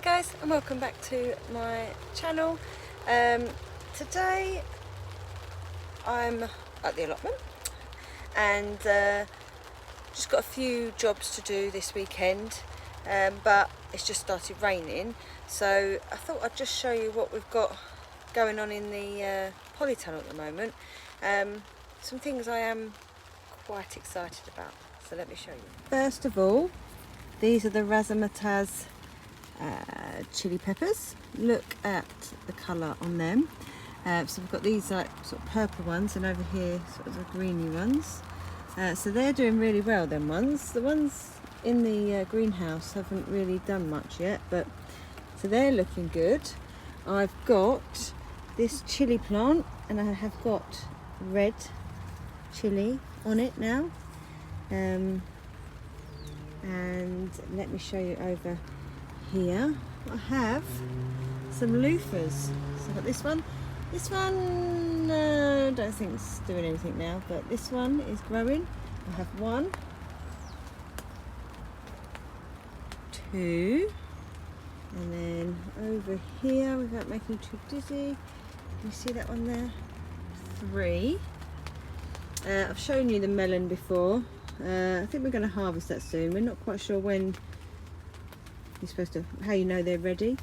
guys, and welcome back to my channel. Today I'm at the allotment and just got a few jobs to do this weekend, but it's just started raining, so I thought I'd just show you what we've got going on in the polytunnel at the moment. Some things I am quite excited about, so let me show you. First of all, these are the razzmatazz chili peppers. Look at the colour on them. So we've got these like sort of purple ones, and over here sort of the greeny ones. So they're doing really well, them ones. The ones in the greenhouse haven't really done much yet, but so they're looking good. I've got this chili plant, and I have got red chili on it now. And let me show you over here. I have some loofahs. So I've got this one. This one, I don't think it's doing anything now, but this one is growing. I have 1, 2, and then over here, without making you too dizzy, can you see that one there? 3. I've shown you the melon before. I think we're going to harvest that soon. We're not quite sure when you're supposed to, how you know they're ready.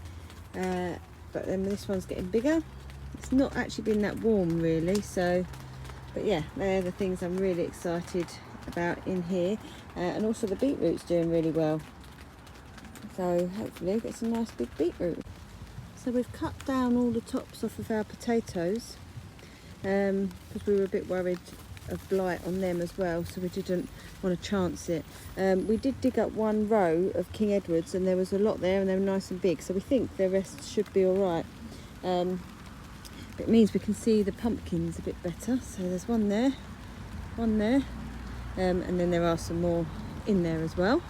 But then this one's getting bigger. It's not actually been that warm really, so, but yeah, they're the things I'm really excited about in here. And also the beetroot's doing really well. So hopefully we'll get some nice big beetroot. So we've cut down all the tops off of our potatoes because we were a bit worried of blight on them as well, so we didn't want to chance it. We did dig up 1 row of King Edwards, and there was a lot there, and they were nice and big, so we think the rest should be all right. But it means we can see the pumpkins a bit better. So there's 1 there, 1 there, and then there are some more in there as well.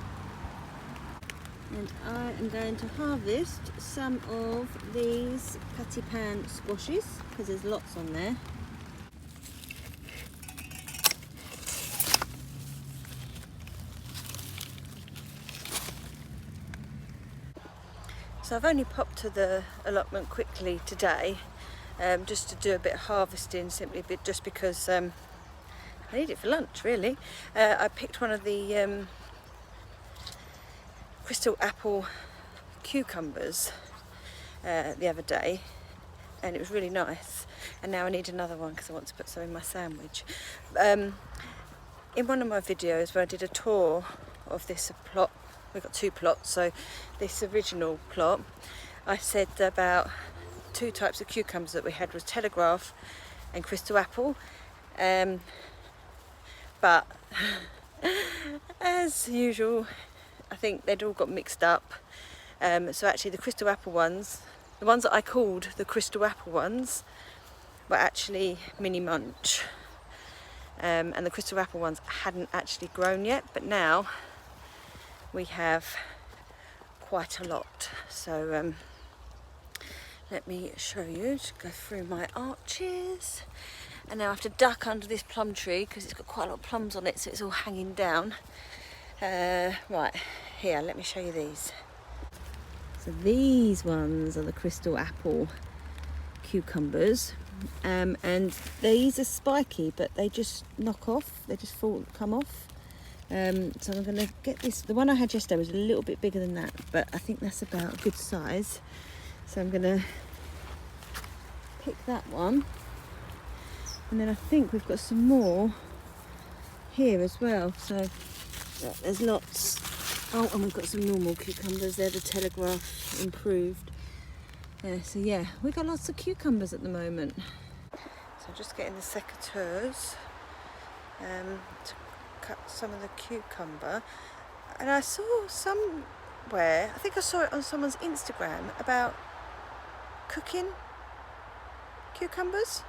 And I am going to harvest some of these patty pan squashes because there's lots on there. So I've only popped to the allotment quickly today, just to do a bit of harvesting, simply just because I need it for lunch really. I picked one of the crystal apple cucumbers the other day, and it was really nice, and now I need another one because I want to put some in my sandwich. In one of my videos where I did a tour of this plot, we've got 2 plots, so this original plot, I said about 2 types of cucumbers that we had was Telegraph and Crystal Apple, but as usual I think they'd all got mixed up. So actually the Crystal Apple ones, the ones that I called the Crystal Apple ones, were actually Mini Munch, and the Crystal Apple ones hadn't actually grown yet, but now we have quite a lot. So let me show you, just go through my arches, and now I have to duck under this plum tree because it's got quite a lot of plums on it, so it's all hanging down. Right, here, let me show you these. So these ones are the Crystal Apple cucumbers, and these are spiky, but they just knock off, they just come off. So I'm going to get this. The one I had yesterday was a little bit bigger than that, but I think that's about a good size. So I'm going to pick that one, and then I think we've got some more here as well. So there's lots. Oh, and we've got some normal cucumbers. They're the Telegraph improved. So yeah, we've got lots of cucumbers at the moment. So just getting the secateurs to cut some of the cucumber, and I saw somewhere, I think I saw it on someone's Instagram, about cooking cucumbers,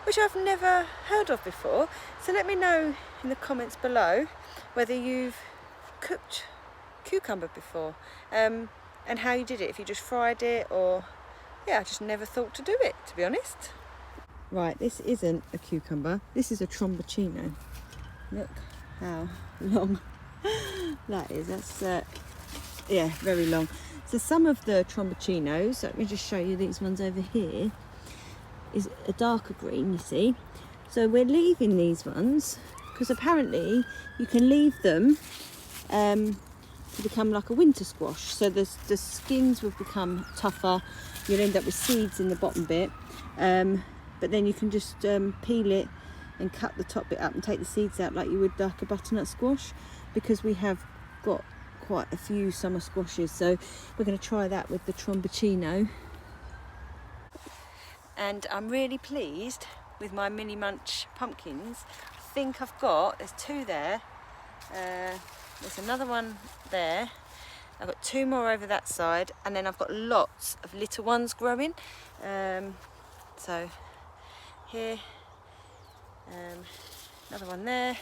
which I've never heard of before. So let me know in the comments below whether you've cooked cucumber before, and how you did it, if you just fried it, or yeah, I just never thought to do it, to be honest. Right, this isn't a cucumber, this is a tromboncino. Look how long that is. That's yeah, very long. So some of the tromboncinos, let me just show you these ones over here, is a darker green, you see. So we're leaving these ones because apparently you can leave them to become like a winter squash. So the skins will become tougher. You'll end up with seeds in the bottom bit, but then you can just peel it and cut the top bit up and take the seeds out like you would like a butternut squash, because we have got quite a few summer squashes. So we're going to try that with the tromboncino. And I'm really pleased with my mini munch pumpkins. I think I've got, there's 2 there, there's another one there, I've got 2 more over that side, and then I've got lots of little ones growing. So here, another one there,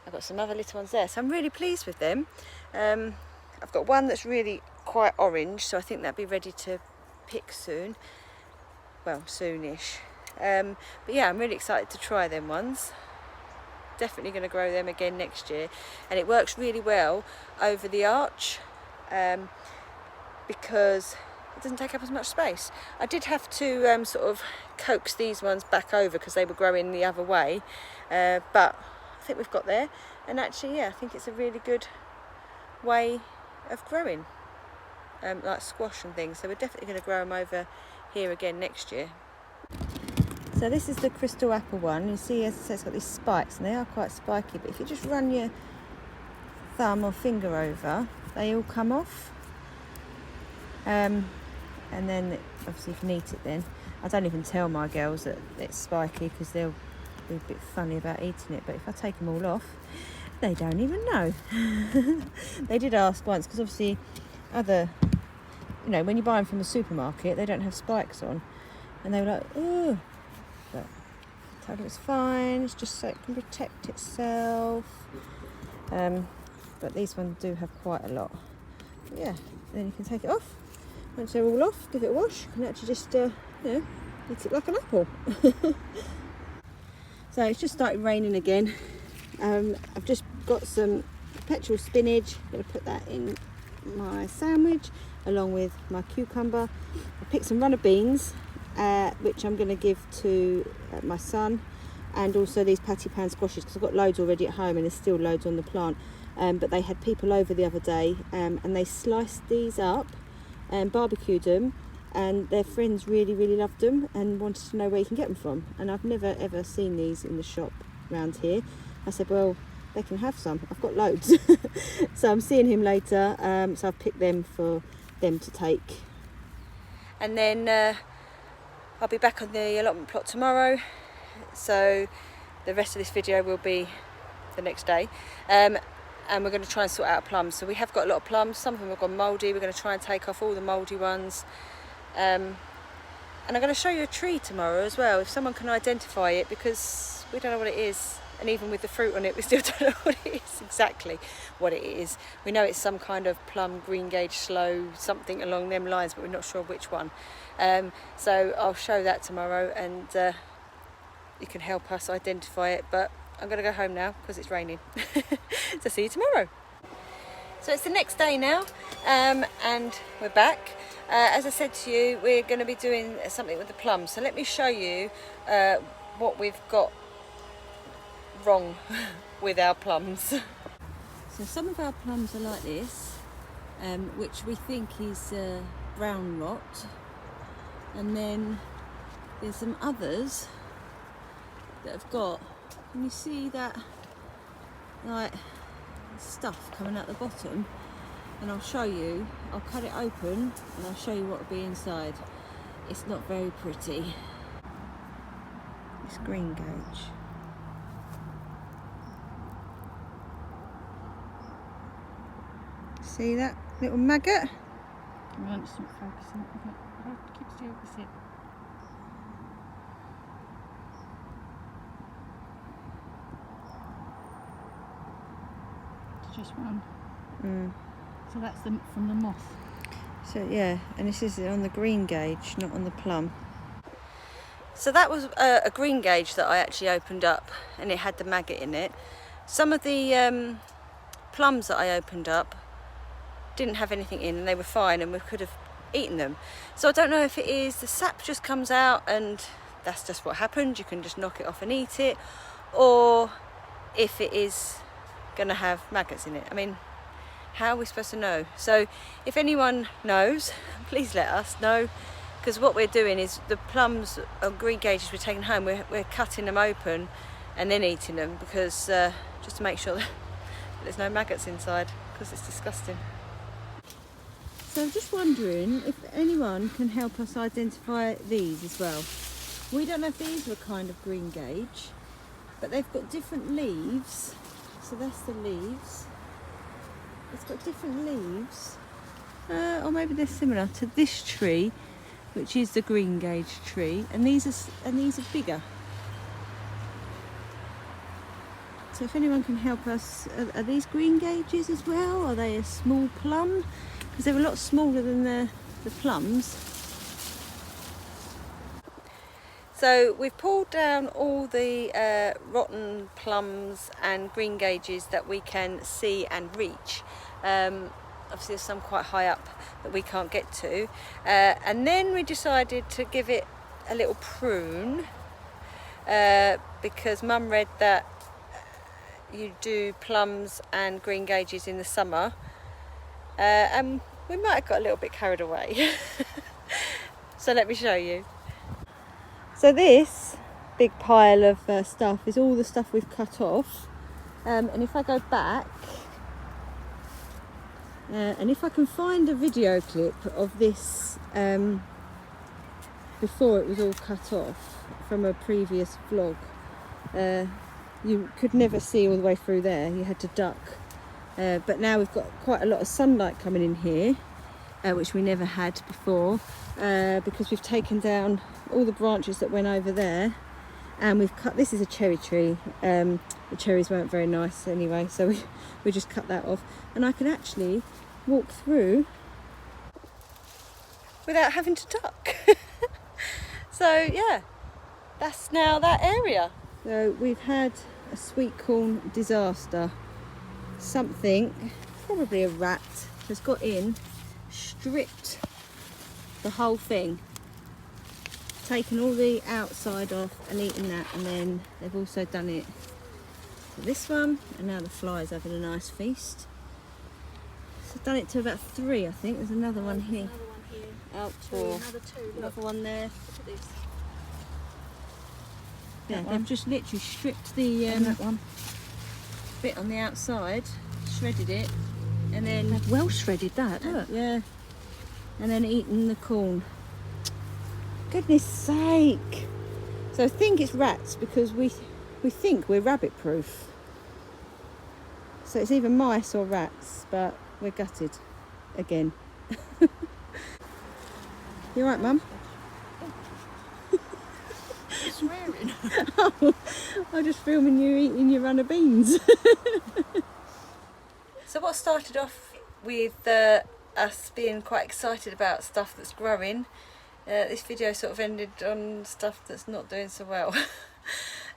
I've got some other little ones there, so I'm really pleased with them. I've got one that's really quite orange, so I think that'll be ready to pick soon, well, soonish. But yeah, I'm really excited to try them ones. Definitely going to grow them again next year, and it works really well over the arch because it doesn't take up as much space. I did have to sort of coax these ones back over because they were growing the other way, but I think we've got there, and actually, yeah, I think it's a really good way of growing like squash and things. So we're definitely going to grow them over here again next year. So this is the crystal apple one. You see, as I said, it's got these spikes, and they are quite spiky, but if you just run your thumb or finger over, they all come off. And then obviously you can eat it then. I don't even tell my girls that it's spiky because they'll be a bit funny about eating it, but if I take them all off, they don't even know. They did ask once, because obviously other, you know, when you buy them from the supermarket, they don't have spikes on, and they were like, oh, but I told them it's fine, it's just so it can protect itself. But these ones do have quite a lot. But yeah, then you can take it off. Once they're all off, give it a wash, and actually just you know, eat it like an apple. So it's just started raining again. I've just got some perpetual spinach. I'm going to put that in my sandwich along with my cucumber. I picked some runner beans, which I'm going to give to my son, and also these patty pan squashes, because I've got loads already at home and there's still loads on the plant. But they had people over the other day, and they sliced these up and barbecued them, and their friends really loved them and wanted to know where you can get them from. And I've never ever seen these in the shop around here. I said, well, they can have some, I've got loads. So I'm seeing him later, so I've picked them for them to take. And then I'll be back on the allotment plot tomorrow, so the rest of this video will be the next day. And we're going to try and sort out plums. So we have got a lot of plums, some of them have gone mouldy. We're going to try and take off all the mouldy ones. And I'm going to show you a tree tomorrow as well, if someone can identify it, because we don't know what it is. And even with the fruit on it, we still don't know what it is, exactly what it is. We know it's some kind of plum, green gauge, slow, something along them lines, but we're not sure which one. So I'll show that tomorrow, and you can help us identify it. But I'm going to go home now because it's raining. So see you tomorrow. So it's the next day now, and we're back. As I said to you, we're going to be doing something with the plums. So let me show you what we've got wrong with our plums. So some of our plums are like this, which we think is brown rot, and then there's some others that have got, can you see that like stuff coming out the bottom? And I'll show you, I'll cut it open and I'll show you what will be inside. It's not very pretty. It's green gauge. See that little maggot? Right, it's not focusing. Keep still with it. It's just one. So that's from the moth. So yeah, and this is on the green gauge, not on the plum. So that was a green gauge that I actually opened up, and it had the maggot in it. Some of the plums that I opened up didn't have anything in and they were fine and we could have eaten them. So I don't know if it is the sap just comes out and that's just what happened, you can just knock it off and eat it, or if it is going to have maggots in it. I mean, how are we supposed to know? So if anyone knows, please let us know, because what we're doing is the plums or green gauges we're taking home, we're cutting them open and then eating them, because just to make sure that there's no maggots inside, because it's disgusting. So I'm just wondering if anyone can help us identify these as well. We don't know if these were kind of green gauge, but they've got different leaves. So that's the leaves. It's got different leaves. Or maybe they're similar to this tree, which is the green gauge tree, and these are bigger. So if anyone can help us, are these green gauges as well? Are they a small plum? Because they're a lot smaller than the plums. So we've pulled down all the rotten plums and green gauges that we can see and reach. Obviously there's some quite high up that we can't get to. And then we decided to give it a little prune, because Mum read that you do plums and green gauges in the summer, and we might have got a little bit carried away. So let me show you. So this big pile of stuff is all the stuff we've cut off, and if I go back and if I can find a video clip of this before it was all cut off from a previous vlog, you could never see all the way through there, you had to duck. But now we've got quite a lot of sunlight coming in here, which we never had before, because we've taken down all the branches that went over there, and we've cut, this is a cherry tree, the cherries weren't very nice anyway, so we just cut that off, and I can actually walk through without having to duck. So yeah, that's now that area. So we've had a sweet corn disaster. Something, probably a rat, has got in, stripped the whole thing, taken all the outside off and eaten that, and then they've also done it to this one, and now the fly's having a nice feast. So done it to about 3, I think. There's another one here. Another one here. Out Two, for another 2. another one there. Look at this. Yeah, That they've one. just literally stripped the That one. bit on the outside, shredded it, and then They've well shredded that, look. yeah, and then eaten the corn. Goodness sake! So I think it's rats, because we think we're rabbit proof. So it's either mice or rats, but we're gutted again. You right, Mum? Swearing. Oh, I'm just filming you eating your run of beans. So what started off with us being quite excited about stuff that's growing, this video sort of ended on stuff that's not doing so well.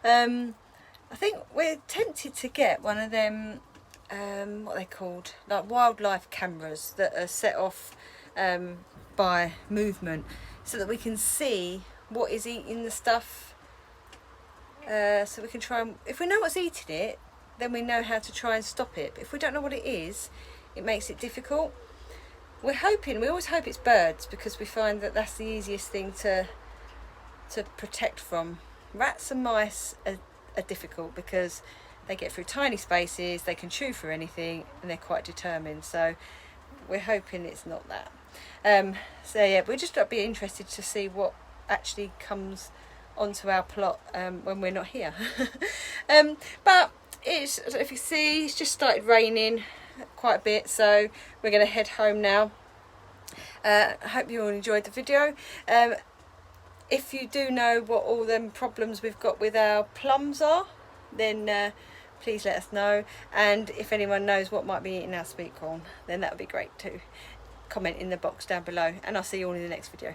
I think we're tempted to get one of them, what are they called, like wildlife cameras that are set off by movement, so that we can see what is eating the stuff, so we can try and, if we know what's eating it, then we know how to try and stop it. But if we don't know what it is, it makes it difficult. We always hope it's birds, because we find that that's the easiest thing to protect from. Rats and mice are difficult, because they get through tiny spaces, they can chew through anything, and they're quite determined. So we're hoping it's not that. So yeah, we're just be interested to see what actually comes onto our plot when we're not here. But it's, if you see, it's just started raining quite a bit, so we're going to head home now. I hope you all enjoyed the video. If you do know what all them problems we've got with our plums are, then please let us know, and if anyone knows what might be eating our sweet corn, then that would be great too. Comment in the box down below, and I'll see you all in the next video.